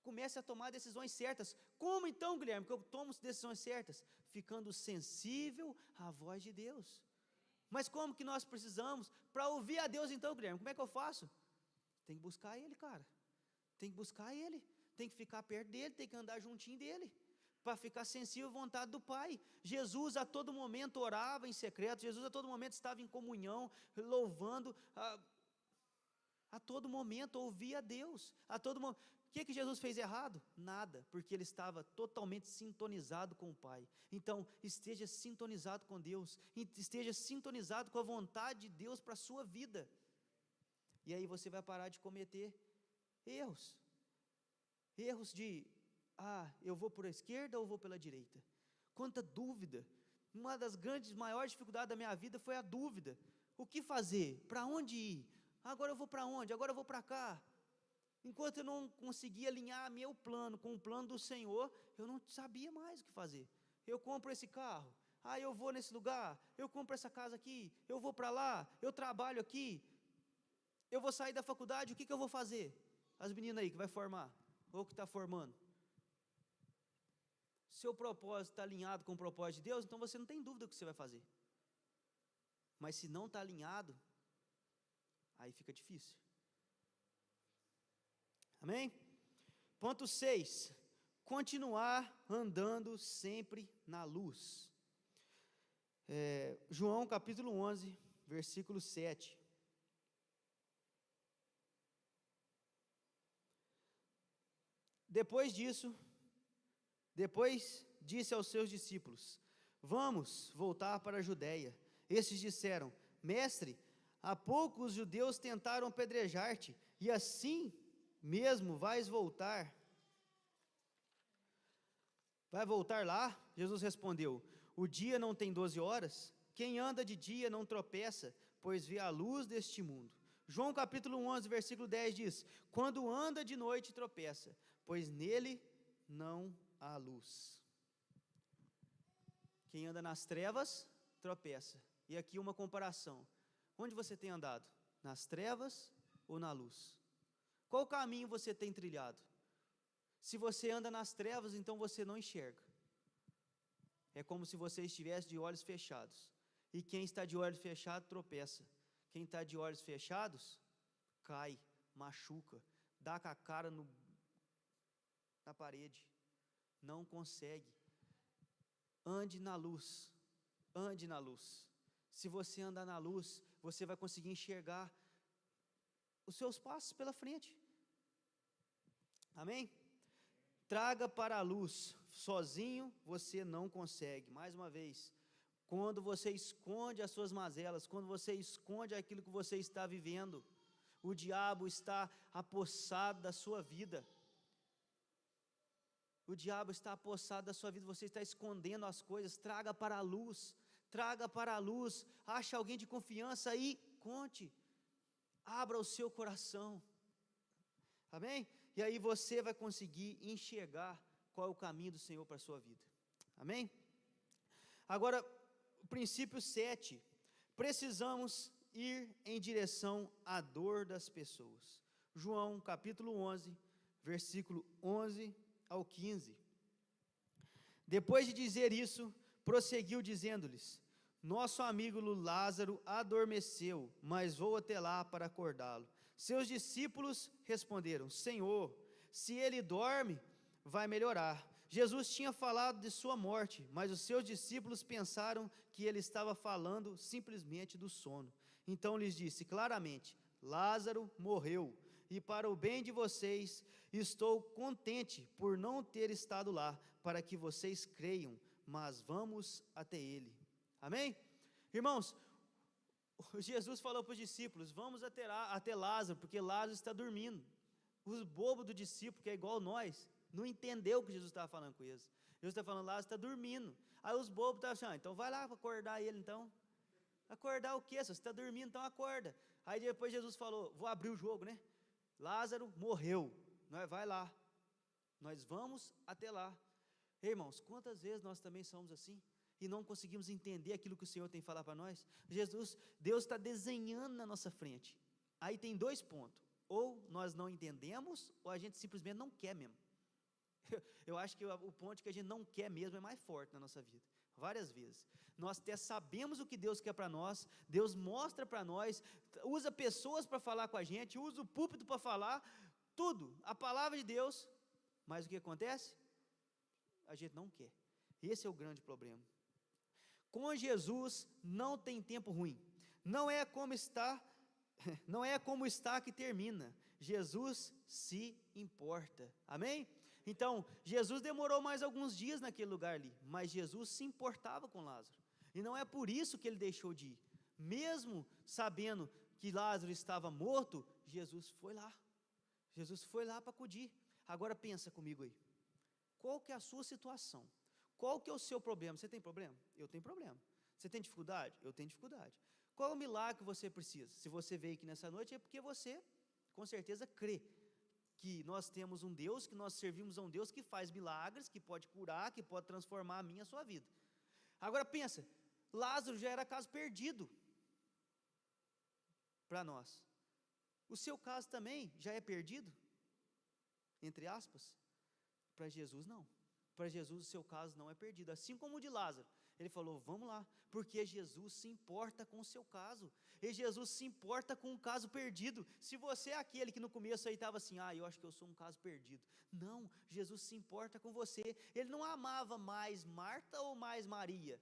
Comece a tomar decisões certas. Como então, Guilherme, que eu tomo decisões certas? Ficando sensível à voz de Deus. Mas como que nós precisamos? Para ouvir a Deus então, Guilherme, como é que eu faço? Tem que buscar Ele, cara. Tem que buscar Ele. Tem que ficar perto dEle, tem que andar juntinho dEle, para ficar sensível à vontade do Pai. Jesus a todo momento orava em secreto, Jesus a todo momento estava em comunhão, louvando, a todo momento ouvia a Deus, a todo momento. O que Jesus fez errado? Nada, porque ele estava totalmente sintonizado com o Pai. Então, esteja sintonizado com Deus, esteja sintonizado com a vontade de Deus para a sua vida, e aí você vai parar de cometer erros de, eu vou por a esquerda ou vou pela direita? Quanta dúvida! Uma das maiores dificuldades da minha vida foi a dúvida. O que fazer? Para onde ir? Agora eu vou para onde? Agora eu vou para cá. Enquanto eu não conseguia alinhar meu plano com o plano do Senhor, eu não sabia mais o que fazer. Eu compro esse carro, eu vou nesse lugar, eu compro essa casa aqui, eu vou para lá, eu trabalho aqui, eu vou sair da faculdade, o que eu vou fazer? As meninas aí que vai formar, ou que está formando, seu propósito está alinhado com o propósito de Deus, então você não tem dúvida do que você vai fazer. Mas se não está alinhado, aí fica difícil. Amém? Ponto 6. continuar andando sempre na luz. João capítulo 11, versículo 7. Depois disse aos seus discípulos: vamos voltar para a Judeia. Estes disseram: mestre, há pouco os judeus tentaram apedrejar-te, e assim mesmo vais voltar? Vai voltar lá? Jesus respondeu: o dia não tem 12 horas? Quem anda de dia não tropeça, pois vê a luz deste mundo. João capítulo 11, versículo 10 diz: quando anda de noite tropeça, pois nele não há luz. Quem anda nas trevas, tropeça. E aqui uma comparação. Onde você tem andado? Nas trevas ou na luz? Qual caminho você tem trilhado? Se você anda nas trevas, então você não enxerga. É como se você estivesse de olhos fechados. E quem está de olhos fechados, tropeça. Quem está de olhos fechados, cai, machuca, dá com a cara na parede. Não consegue. Ande na luz. Ande na luz. Se você andar na luz, você vai conseguir enxergar os seus passos pela frente. Amém? Traga para a luz. Sozinho você não consegue. Mais uma vez, quando você esconde as suas mazelas, quando você esconde aquilo que você está vivendo, o diabo está apossado da sua vida. O diabo está apossado da sua vida, você está escondendo as coisas. Traga para a luz. Traga para a luz. Ache alguém de confiança e conte. Abra o seu coração. Amém? E aí você vai conseguir enxergar qual é o caminho do Senhor para a sua vida. Amém? Agora, o princípio 7. Precisamos ir em direção à dor das pessoas. João capítulo 11, versículo 11 ao 15. Depois de dizer isso, prosseguiu dizendo-lhes: nosso amigo Lázaro adormeceu, mas vou até lá para acordá-lo. Seus discípulos responderam: Senhor, se ele dorme, vai melhorar. Jesus tinha falado de sua morte, mas os seus discípulos pensaram que ele estava falando simplesmente do sono. Então lhes disse claramente: Lázaro morreu, e para o bem de vocês, estou contente por não ter estado lá, para que vocês creiam, mas vamos até ele. Amém? Irmãos, Jesus falou para os discípulos: vamos até Lázaro, porque Lázaro está dormindo. Os bobos do discípulo, que é igual nós, não entendeu o que Jesus estava falando com eles. Jesus está falando: Lázaro está dormindo. Aí os bobos estavam assim: então vai lá para acordar ele então. Acordar o quê? Se você está dormindo, então acorda. Aí depois Jesus falou: vou abrir o jogo, né? Lázaro morreu, vai lá, nós vamos até lá. Irmãos, quantas vezes nós também somos assim? E não conseguimos entender aquilo que o Senhor tem que falar para nós? Deus está desenhando na nossa frente. Aí tem 2 pontos: ou nós não entendemos, ou a gente simplesmente não quer mesmo. Eu acho que o ponto que a gente não quer mesmo é mais forte na nossa vida, várias vezes. Nós até sabemos o que Deus quer para nós, Deus mostra para nós, usa pessoas para falar com a gente, usa o púlpito para falar, tudo, a palavra de Deus, mas o que acontece? A gente não quer. Esse é o grande problema. Com Jesus não tem tempo ruim, não é como está que termina. Jesus se importa. Amém? Então, Jesus demorou mais alguns dias naquele lugar ali, mas Jesus se importava com Lázaro, e não é por isso que ele deixou de ir. Mesmo sabendo que Lázaro estava morto, Jesus foi lá para acudir. Agora pensa comigo aí, qual que é a sua situação? Qual que é o seu problema? Você tem problema? Eu tenho problema. Você tem dificuldade? Eu tenho dificuldade. Qual é o milagre que você precisa? Se você veio aqui nessa noite, é porque você, com certeza, crê que nós temos um Deus, que nós servimos a um Deus que faz milagres, que pode curar, que pode transformar a minha e a sua vida. Agora pensa, Lázaro já era caso perdido para nós. O seu caso também já é perdido? Entre aspas? Para Jesus não. Para Jesus o seu caso não é perdido, assim como o de Lázaro. Ele falou, vamos lá, porque Jesus se importa com o seu caso, e Jesus se importa com um caso perdido. Se você é aquele que no começo aí estava assim, eu acho que eu sou um caso perdido, não, Jesus se importa com você. Ele não amava mais Marta ou mais Maria,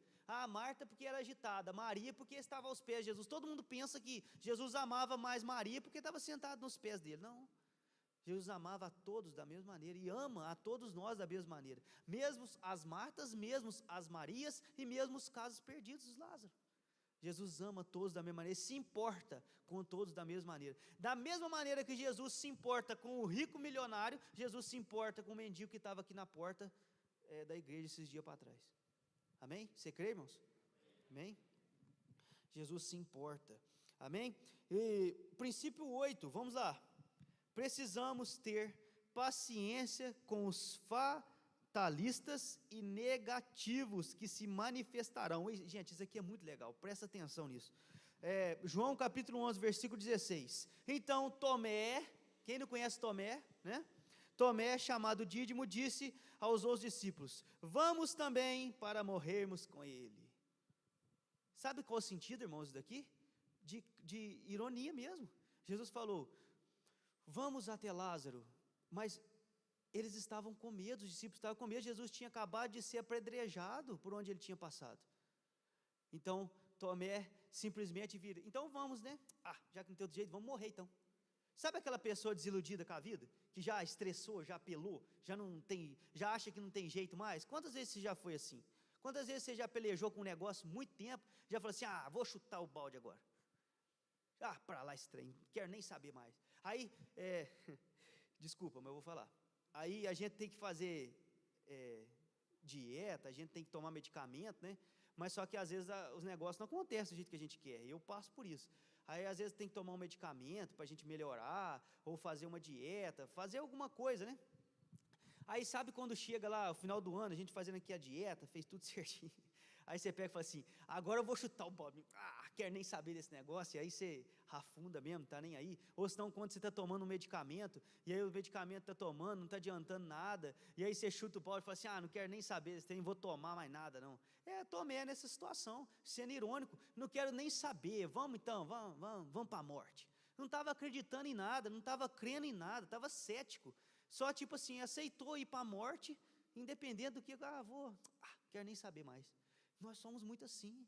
Marta porque era agitada, Maria porque estava aos pés de Jesus. Todo mundo pensa que Jesus amava mais Maria porque estava sentado nos pés dele, não, Jesus amava a todos da mesma maneira, e ama a todos nós da mesma maneira, mesmo as Martas, mesmo as Marias, e mesmo os casos perdidos dos Lázaro. Jesus ama todos da mesma maneira, se importa com todos da mesma maneira que Jesus se importa com o rico milionário, Jesus se importa com o mendigo que estava aqui na porta da igreja esses dias para trás. Amém? Você crê, irmãos? Amém? Jesus se importa, amém? E princípio 8, vamos lá. Precisamos ter paciência com os fatalistas e negativos que se manifestarão. E, gente, isso aqui é muito legal, presta atenção nisso. João capítulo 11, versículo 16. Então Tomé, quem não conhece Tomé, né? Tomé, chamado Dídimo, disse aos outros discípulos, vamos também para morrermos com ele. Sabe qual é o sentido, irmãos, daqui? De ironia mesmo. Jesus falou, vamos até Lázaro, mas eles estavam com medo, os discípulos estavam com medo, Jesus tinha acabado de ser apedrejado por onde ele tinha passado. Então Tomé simplesmente vira, então vamos, né? Já que não tem outro jeito, vamos morrer então. Sabe aquela pessoa desiludida com a vida, que já estressou, já apelou, já acha que não tem jeito mais? Quantas vezes você já foi assim? Quantas vezes você já pelejou com um negócio muito tempo, já falou assim, vou chutar o balde agora, para lá esse trem, não quero nem saber mais. Aí, desculpa, mas eu vou falar, aí a gente tem que fazer dieta, a gente tem que tomar medicamento, né? Mas só que às vezes os negócios não acontecem do jeito que a gente quer, eu passo por isso. Aí às vezes tem que tomar um medicamento para a gente melhorar, ou fazer uma dieta, fazer alguma coisa, né? Aí sabe quando chega lá, no final do ano, a gente fazendo aqui a dieta, fez tudo certinho, aí você pega e fala assim, agora eu vou chutar o balde, quero nem saber desse negócio, e aí você afunda mesmo, tá nem aí. Ou senão quando você está tomando um medicamento, e aí o medicamento está tomando, não está adiantando nada, e aí você chuta o balde e fala assim, não quero nem saber desse trem, não vou tomar mais nada não. Tomé nessa situação, sendo irônico, não quero nem saber, vamos então, vamos para a morte. Não estava acreditando em nada, não estava crendo em nada, estava cético, só tipo assim, aceitou ir para a morte, independente do que, quero nem saber mais. Nós somos muito assim,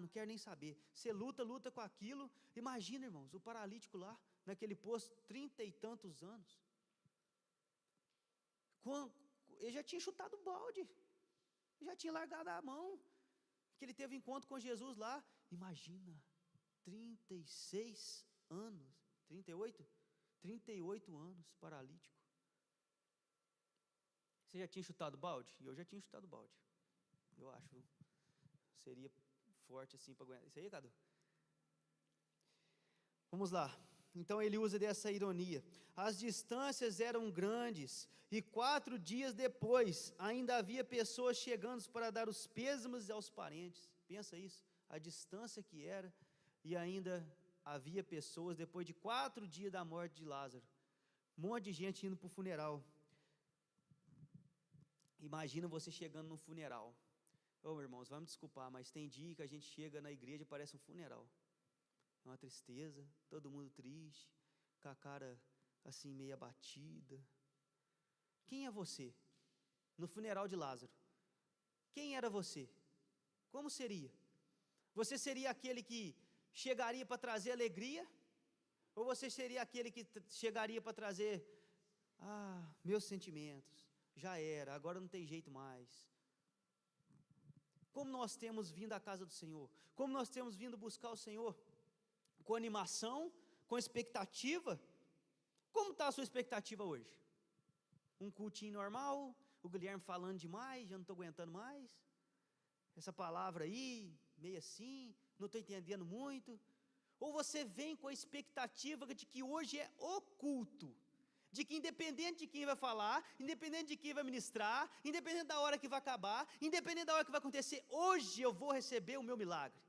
não quero nem saber, você luta com aquilo. Imagina, irmãos, o paralítico lá, naquele poço, 30 e tantos anos, ele já tinha chutado o balde, já tinha largado a mão, que ele teve encontro com Jesus lá, imagina, 36 anos, 38? 38 anos, paralítico. Você já tinha chutado balde? Eu já tinha chutado balde, eu acho, seria forte assim para aguentar, isso aí, Cadu? Vamos lá, então ele usa dessa ironia, as distâncias eram grandes, e 4 dias depois, ainda havia pessoas chegando para dar os pêsames aos parentes, pensa isso, a distância que era, e ainda havia pessoas, depois de 4 dias da morte de Lázaro, um monte de gente indo para o funeral. Imagina você chegando num funeral. Irmãos, vai me desculpar, mas tem dia que a gente chega na igreja e parece um funeral, é uma tristeza, todo mundo triste, com a cara assim meio abatida. Quem é você? No funeral de Lázaro, quem era você? Como seria? Você seria aquele que chegaria para trazer alegria? Ou você seria aquele que chegaria para trazer, meus sentimentos, já era, agora não tem jeito mais? Como nós temos vindo à casa do Senhor, como nós temos vindo buscar o Senhor, com animação, com expectativa? Como está a sua expectativa hoje? Um cultinho normal, o Guilherme falando demais, já não estou aguentando mais, essa palavra aí, meio assim, não estou entendendo muito? Ou você vem com a expectativa de que hoje é o culto, de que independente de quem vai falar, independente de quem vai ministrar, independente da hora que vai acabar, independente da hora que vai acontecer, hoje eu vou receber o meu milagre?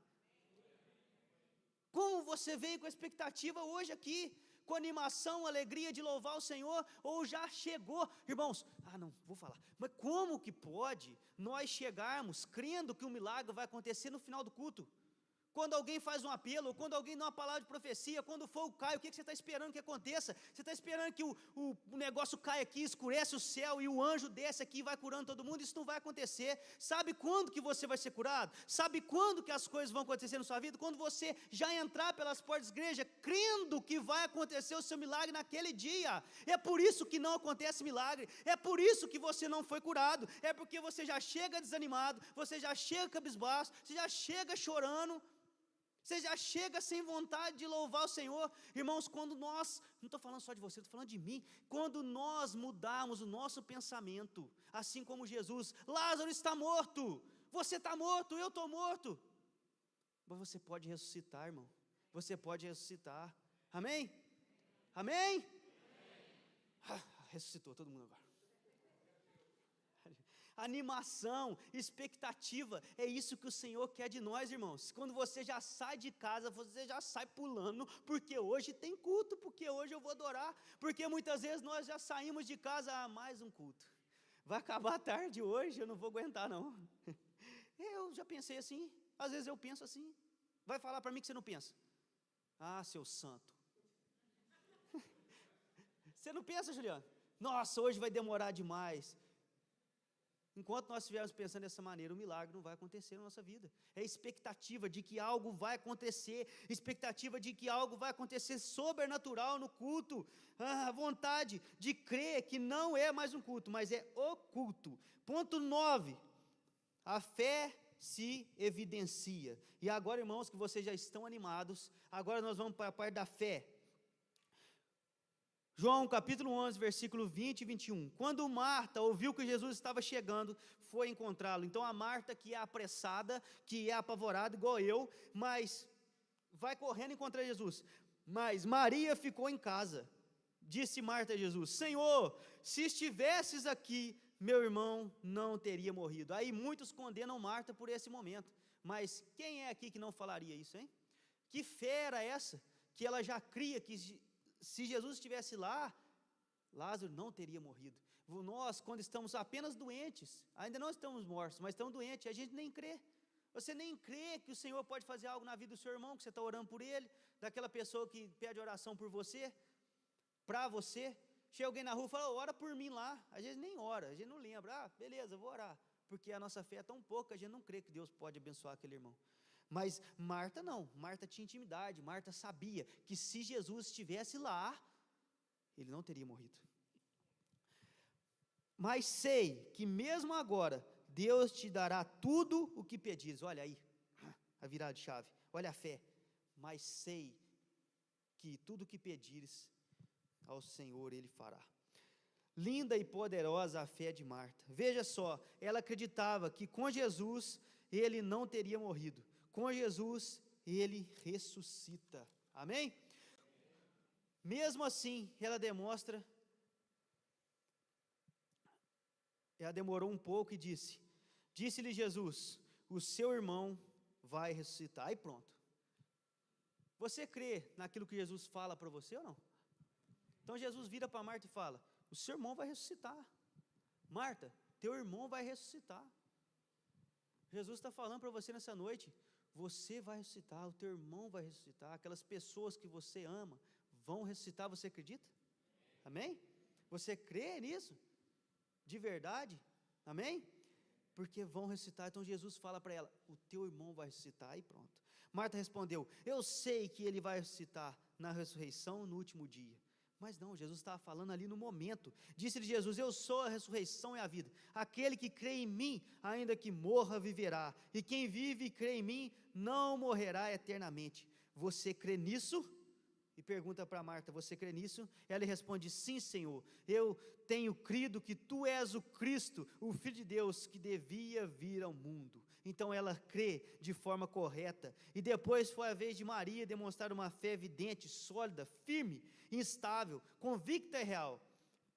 Como você veio com a expectativa hoje aqui? com animação, alegria de louvar o Senhor, ou já chegou, irmãos, não, vou falar, mas como que pode nós chegarmos crendo que um milagre vai acontecer no final do culto? Quando alguém faz um apelo, ou quando alguém dá uma palavra de profecia, quando o fogo cai, o que você está esperando que aconteça? Você está esperando que o negócio caia aqui, escurece o céu e o anjo desce aqui e vai curando todo mundo? Isso não vai acontecer. Sabe quando que você vai ser curado? Sabe quando que as coisas vão acontecer na sua vida? Quando você já entrar pelas portas da igreja, crendo que vai acontecer o seu milagre naquele dia. É por isso que não acontece milagre, é por isso que você não foi curado, é porque você já chega desanimado, você já chega cabisbaixo, você já chega chorando, você já chega sem vontade de louvar o Senhor. Irmãos, quando nós, não estou falando só de você, estou falando de mim, quando nós mudarmos o nosso pensamento, assim como Jesus, Lázaro está morto, você está morto, eu estou morto, mas você pode ressuscitar, irmão, você pode ressuscitar, amém? Amém? Ressuscitou todo mundo agora. Animação, expectativa, é isso que o Senhor quer de nós, irmãos. Quando você já sai de casa, você já sai pulando, porque hoje tem culto, porque hoje eu vou adorar, porque muitas vezes nós já saímos de casa, mais um culto, vai acabar tarde hoje, eu não vou aguentar não. Eu já pensei assim, às vezes eu penso assim, vai falar para mim que você não pensa? Seu santo. Você não pensa, Juliano? Nossa, hoje vai demorar demais. Enquanto nós estivermos pensando dessa maneira, o milagre não vai acontecer na nossa vida. É expectativa de que algo vai acontecer, expectativa de que algo vai acontecer sobrenatural no culto, a vontade de crer que não é mais um culto, mas é o culto. Ponto 9, a fé se evidencia. E agora, irmãos, que vocês já estão animados, agora nós vamos para a parte da fé. João capítulo 11, versículo 20 e 21. Quando Marta ouviu que Jesus estava chegando, foi encontrá-lo. Então a Marta, que é apressada, que é apavorada, igual eu, mas vai correndo encontrar Jesus. Mas Maria ficou em casa. Disse Marta a Jesus: Senhor, se estivesses aqui, meu irmão não teria morrido. Aí muitos condenam Marta por esse momento. Mas quem é aqui que não falaria isso, hein? Que fera essa, que ela já cria que se Jesus estivesse lá, Lázaro não teria morrido. Nós, quando estamos apenas doentes, ainda não estamos mortos, mas estamos doentes, a gente nem crê. Você nem crê que o Senhor pode fazer algo na vida do seu irmão, que você está orando por ele, daquela pessoa que pede oração por você, para você. Chega alguém na rua e fala: ora por mim lá. A gente nem ora, a gente não lembra. Beleza, vou orar. Porque a nossa fé é tão pouca, a gente não crê que Deus pode abençoar aquele irmão. Mas Marta não, Marta tinha intimidade, Marta sabia que se Jesus estivesse lá, ele não teria morrido. Mas sei que mesmo agora, Deus te dará tudo o que pedires. Olha aí, a virada de chave, olha a fé. Mas sei que tudo o que pedires ao Senhor, Ele fará. Linda e poderosa a fé de Marta. Veja só, ela acreditava que com Jesus, ele não teria morrido. Com Jesus, ele ressuscita. Amém? Mesmo assim, ela demorou um pouco e disse-lhe Jesus: o seu irmão vai ressuscitar. Aí pronto. Você crê naquilo que Jesus fala para você ou não? Então Jesus vira para Marta e fala: o seu irmão vai ressuscitar. Marta, teu irmão vai ressuscitar. Jesus está falando para você nessa noite: você vai ressuscitar, o teu irmão vai ressuscitar, aquelas pessoas que você ama vão ressuscitar. Você acredita? Amém? Você crê nisso? De verdade? Amém? Porque vão ressuscitar. Então Jesus fala para ela: o teu irmão vai ressuscitar. E pronto. Marta respondeu: eu sei que ele vai ressuscitar na ressurreição no último dia. Mas não, Jesus estava falando ali no momento. Disse-lhe Jesus: eu sou a ressurreição e a vida. Aquele que crê em mim, ainda que morra, viverá. E quem vive e crê em mim, não morrerá eternamente. Você crê nisso? E pergunta para Marta: você crê nisso? Ela responde: sim, Senhor, eu tenho crido que tu és o Cristo, o Filho de Deus, que devia vir ao mundo. Então ela crê de forma correta. E depois foi a vez de Maria demonstrar uma fé evidente, sólida, firme, instável, convicta e real.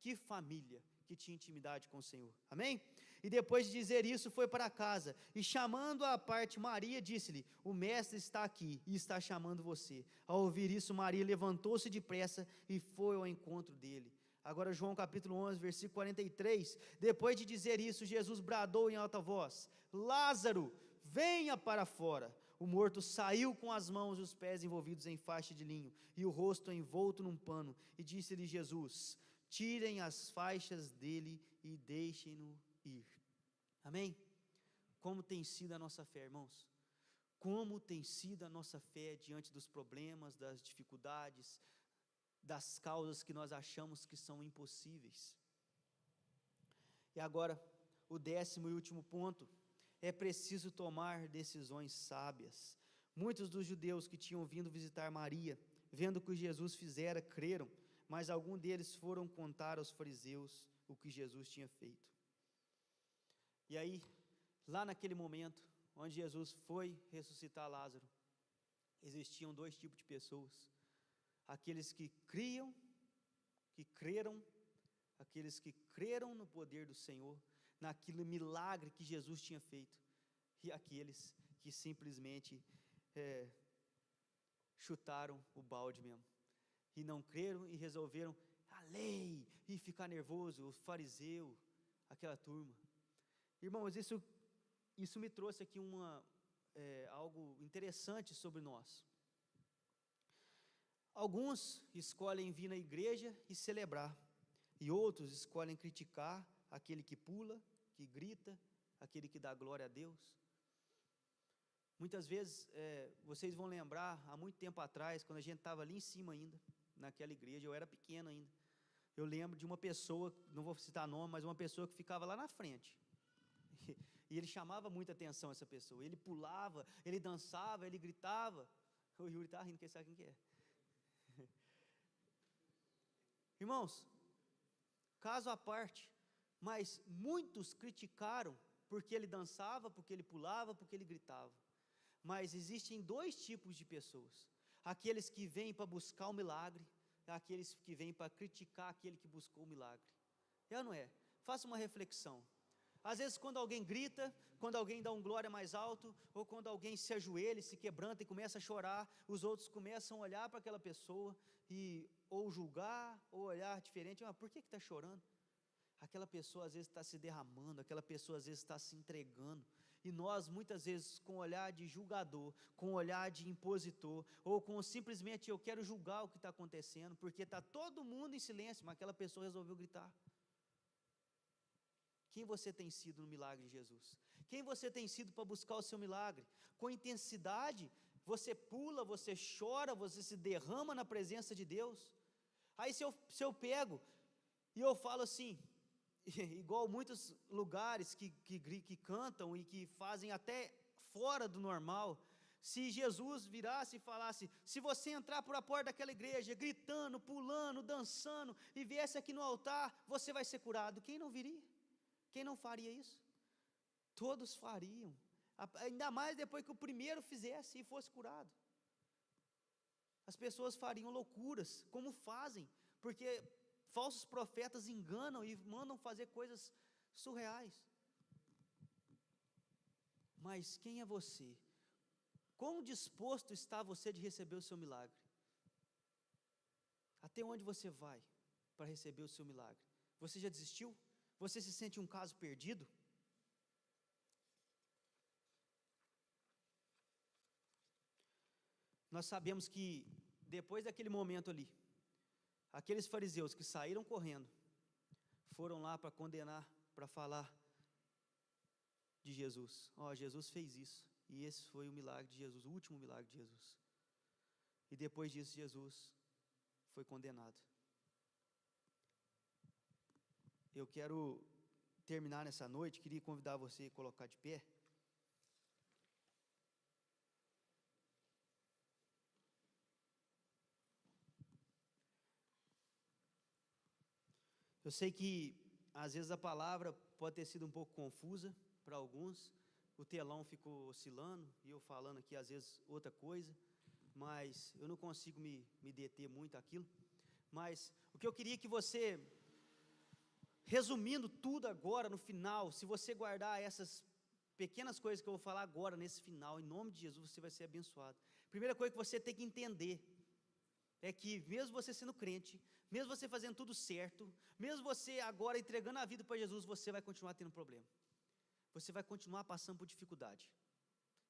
Que família que tinha intimidade com o Senhor, amém? E depois de dizer isso, foi para casa. E chamando à parte Maria, disse-lhe: o mestre está aqui e está chamando você. Ao ouvir isso, Maria levantou-se depressa e foi ao encontro dele. Agora João capítulo 11, versículo 43. Depois de dizer isso, Jesus bradou em alta voz: Lázaro, venha para fora. O morto saiu com as mãos e os pés envolvidos em faixa de linho e o rosto envolto num pano. E disse-lhe Jesus: tirem as faixas dele e deixem-no ir. Amém? Como tem sido a nossa fé, irmãos? Como tem sido a nossa fé diante dos problemas, das dificuldades, das causas que nós achamos que são impossíveis? E agora, o 10º e último ponto: é preciso tomar decisões sábias. Muitos dos judeus que tinham vindo visitar Maria, vendo o que Jesus fizera, creram, mas alguns deles foram contar aos fariseus o que Jesus tinha feito. E aí, lá naquele momento, onde Jesus foi ressuscitar Lázaro, existiam 2 tipos de pessoas: aqueles que criam, que creram, aqueles que creram no poder do Senhor, naquele milagre que Jesus tinha feito, e aqueles que simplesmente chutaram o balde mesmo, e não creram e resolveram a lei, e ficar nervoso, o fariseu, aquela turma. Irmãos, isso me trouxe aqui algo interessante sobre nós. Alguns escolhem vir na igreja e celebrar, e outros escolhem criticar aquele que pula, que grita, aquele que dá glória a Deus. Muitas vezes, vocês vão lembrar, há muito tempo atrás, quando a gente estava ali em cima ainda, naquela igreja, eu era pequeno ainda, eu lembro de uma pessoa, não vou citar nome, mas uma pessoa que ficava lá na frente, e ele chamava muita atenção, essa pessoa, ele pulava, ele dançava, ele gritava. O Yuri está rindo, quem sabe quem que é. Irmãos, caso à parte, mas muitos criticaram porque ele dançava, porque ele pulava, porque ele gritava. Mas existem 2 tipos de pessoas: aqueles que vêm para buscar o milagre, e aqueles que vêm para criticar aquele que buscou o milagre. É ou não é? Faça uma reflexão. Às vezes, quando alguém grita, quando alguém dá um glória mais alto, ou quando alguém se ajoelha, se quebranta e começa a chorar, os outros começam a olhar para aquela pessoa e ou julgar, ou olhar diferente. Por que está chorando? Aquela pessoa às vezes está se derramando, aquela pessoa às vezes está se entregando, e nós muitas vezes com olhar de julgador, com olhar de impositor, ou com simplesmente eu quero julgar o que está acontecendo, porque está todo mundo em silêncio, mas aquela pessoa resolveu gritar. Quem você tem sido no milagre de Jesus? Quem você tem sido para buscar o seu milagre? Com intensidade, você pula, você chora, você se derrama na presença de Deus. Aí se eu pego e eu falo assim, igual muitos lugares que cantam e que fazem até fora do normal, se Jesus virasse e falasse: se você entrar por a porta daquela igreja, gritando, pulando, dançando, e viesse aqui no altar, você vai ser curado, quem não viria? Quem não faria isso? Todos fariam, ainda mais depois que o primeiro fizesse e fosse curado. As pessoas fariam loucuras, como fazem, porque falsos profetas enganam e mandam fazer coisas surreais. Mas quem é você? Quão disposto está você de receber o seu milagre? Até onde você vai para receber o seu milagre? Você já desistiu? Você se sente um caso perdido? Nós sabemos que depois daquele momento ali, aqueles fariseus que saíram correndo, foram lá para condenar, para falar de Jesus. Jesus fez isso, e esse foi o milagre de Jesus, o último milagre de Jesus. E depois disso, Jesus foi condenado. Eu quero terminar nessa noite, queria convidar você a colocar de pé. Eu sei que às vezes a palavra pode ter sido um pouco confusa para alguns, o telão ficou oscilando, e eu falando aqui às vezes outra coisa, mas eu não consigo me deter muito àquilo. Mas o que eu queria que você resumindo tudo agora, no final, se você guardar essas pequenas coisas que eu vou falar agora, nesse final, em nome de Jesus, você vai ser abençoado. Primeira coisa que você tem que entender, é que mesmo você sendo crente, mesmo você fazendo tudo certo, mesmo você agora entregando a vida para Jesus, você vai continuar tendo problema, você vai continuar passando por dificuldade,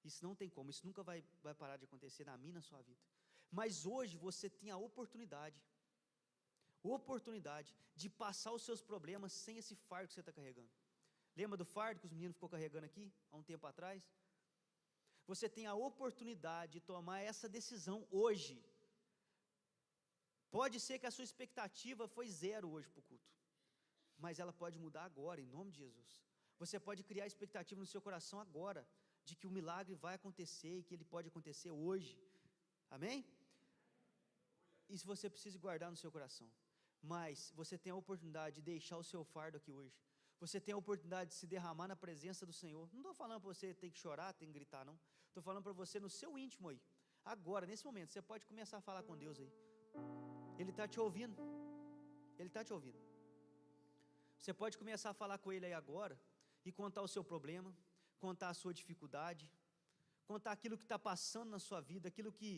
isso não tem como, isso nunca vai parar de acontecer na minha, na sua vida, mas hoje você tem a oportunidade de passar os seus problemas sem esse fardo que você está carregando. Lembra do fardo que os meninos ficou carregando aqui, há um tempo atrás? Você tem a oportunidade de tomar essa decisão hoje. Pode ser que a sua expectativa foi 0 hoje para o culto, mas ela pode mudar agora, em nome de Jesus. Você pode criar expectativa no seu coração agora, de que o milagre vai acontecer, e que ele pode acontecer hoje, amém? Isso você precisa guardar no seu coração, mas você tem a oportunidade de deixar o seu fardo aqui hoje, você tem a oportunidade de se derramar na presença do Senhor. Não estou falando para você ter que chorar, tem que gritar não, estou falando para você no seu íntimo aí, agora, nesse momento, você pode começar a falar com Deus aí, Ele está te ouvindo, Ele está te ouvindo, você pode começar a falar com Ele aí agora, e contar o seu problema, contar a sua dificuldade, contar aquilo que está passando na sua vida, aquilo que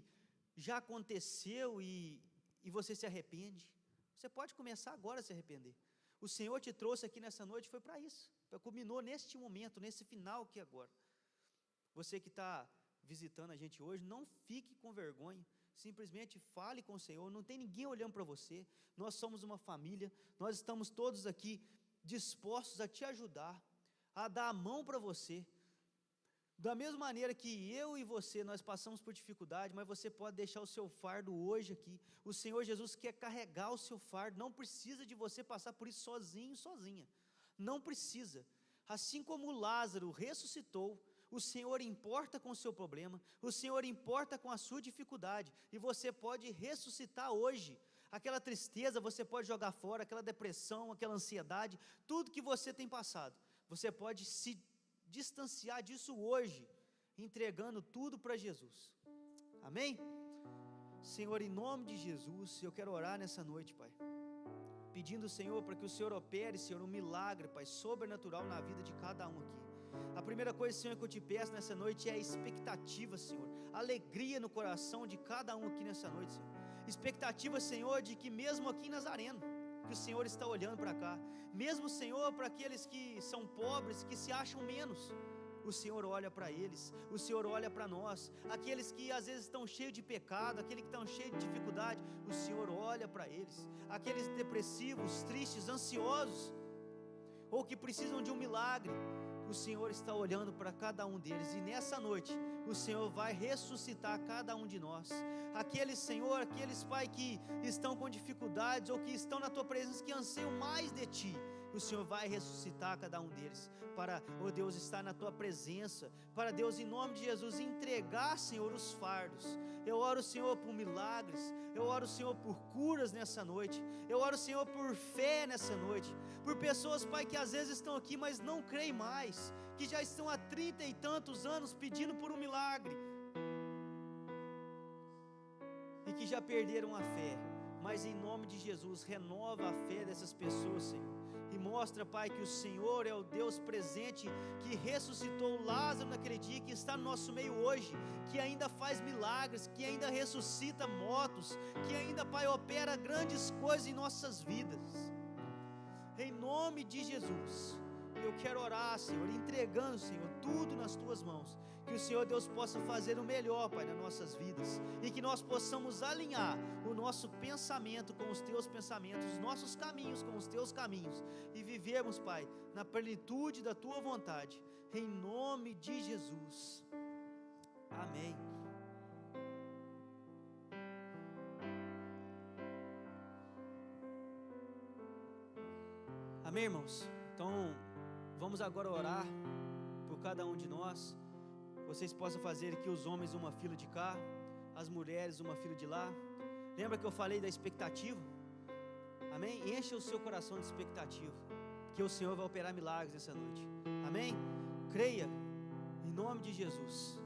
já aconteceu e você se arrepende. Você pode começar agora a se arrepender. O Senhor te trouxe aqui nessa noite, foi para isso, culminou neste momento, nesse final aqui agora. Você que está visitando a gente hoje, não fique com vergonha, simplesmente fale com o Senhor, não tem ninguém olhando para você, nós somos uma família, nós estamos todos aqui dispostos a te ajudar, a dar a mão para você, da mesma maneira que eu e você, nós passamos por dificuldade, mas você pode deixar o seu fardo hoje aqui, o Senhor Jesus quer carregar o seu fardo, não precisa de você passar por isso sozinho, sozinha, não precisa, assim como Lázaro ressuscitou, o Senhor importa com o seu problema, o Senhor importa com a sua dificuldade, e você pode ressuscitar hoje, aquela tristeza você pode jogar fora, aquela depressão, aquela ansiedade, tudo que você tem passado, você pode se distanciar disso hoje, entregando tudo para Jesus, amém? Senhor, em nome de Jesus, eu quero orar nessa noite, Pai, pedindo ao Senhor, para que o Senhor opere, Senhor, um milagre, Pai, sobrenatural na vida de cada um aqui. A primeira coisa, Senhor, que eu te peço nessa noite é a expectativa, Senhor, alegria no coração de cada um aqui nessa noite, Senhor, expectativa, Senhor, de que mesmo aqui em Nazareno, que o Senhor está olhando para cá, mesmo, Senhor, para aqueles que são pobres, que se acham menos, o Senhor olha para eles, o Senhor olha para nós, aqueles que às vezes estão cheios de pecado, aqueles que estão cheios de dificuldade, o Senhor olha para eles, aqueles depressivos, tristes, ansiosos, ou que precisam de um milagre, o Senhor está olhando para cada um deles, e nessa noite, o Senhor vai ressuscitar cada um de nós, aqueles, Senhor, aqueles, Pai, que estão com dificuldades, ou que estão na Tua presença, que anseiam mais de Ti, o Senhor vai ressuscitar cada um deles, para, oh Deus, estar na Tua presença, para, Deus, em nome de Jesus, entregar, Senhor, os fardos. Eu oro, Senhor, por milagres, eu oro, Senhor, por curas nessa noite, eu oro, Senhor, por fé nessa noite, por pessoas, Pai, que às vezes estão aqui, mas não creem mais, que já estão há 30 e tantos anos pedindo por um milagre, e que já perderam a fé, mas em nome de Jesus, renova a fé dessas pessoas, Senhor, e mostra, Pai, que o Senhor é o Deus presente, que ressuscitou Lázaro naquele dia, que está no nosso meio hoje, que ainda faz milagres, que ainda ressuscita mortos, que ainda, Pai, opera grandes coisas em nossas vidas, em nome de Jesus. Eu quero orar, Senhor, entregando, Senhor, tudo nas Tuas mãos, que o Senhor Deus possa fazer o melhor, Pai, nas nossas vidas, e que nós possamos alinhar o nosso pensamento com os Teus pensamentos, os nossos caminhos com os Teus caminhos, e vivermos, Pai, na plenitude da Tua vontade, em nome de Jesus, amém. Amém, irmãos? Então, vamos agora orar por cada um de nós. Vocês possam fazer aqui, os homens uma fila de cá, as mulheres uma fila de lá. Lembra que eu falei da expectativa? Amém? Encha o seu coração de expectativa, que o Senhor vai operar milagres essa noite. Amém? Creia, em nome de Jesus.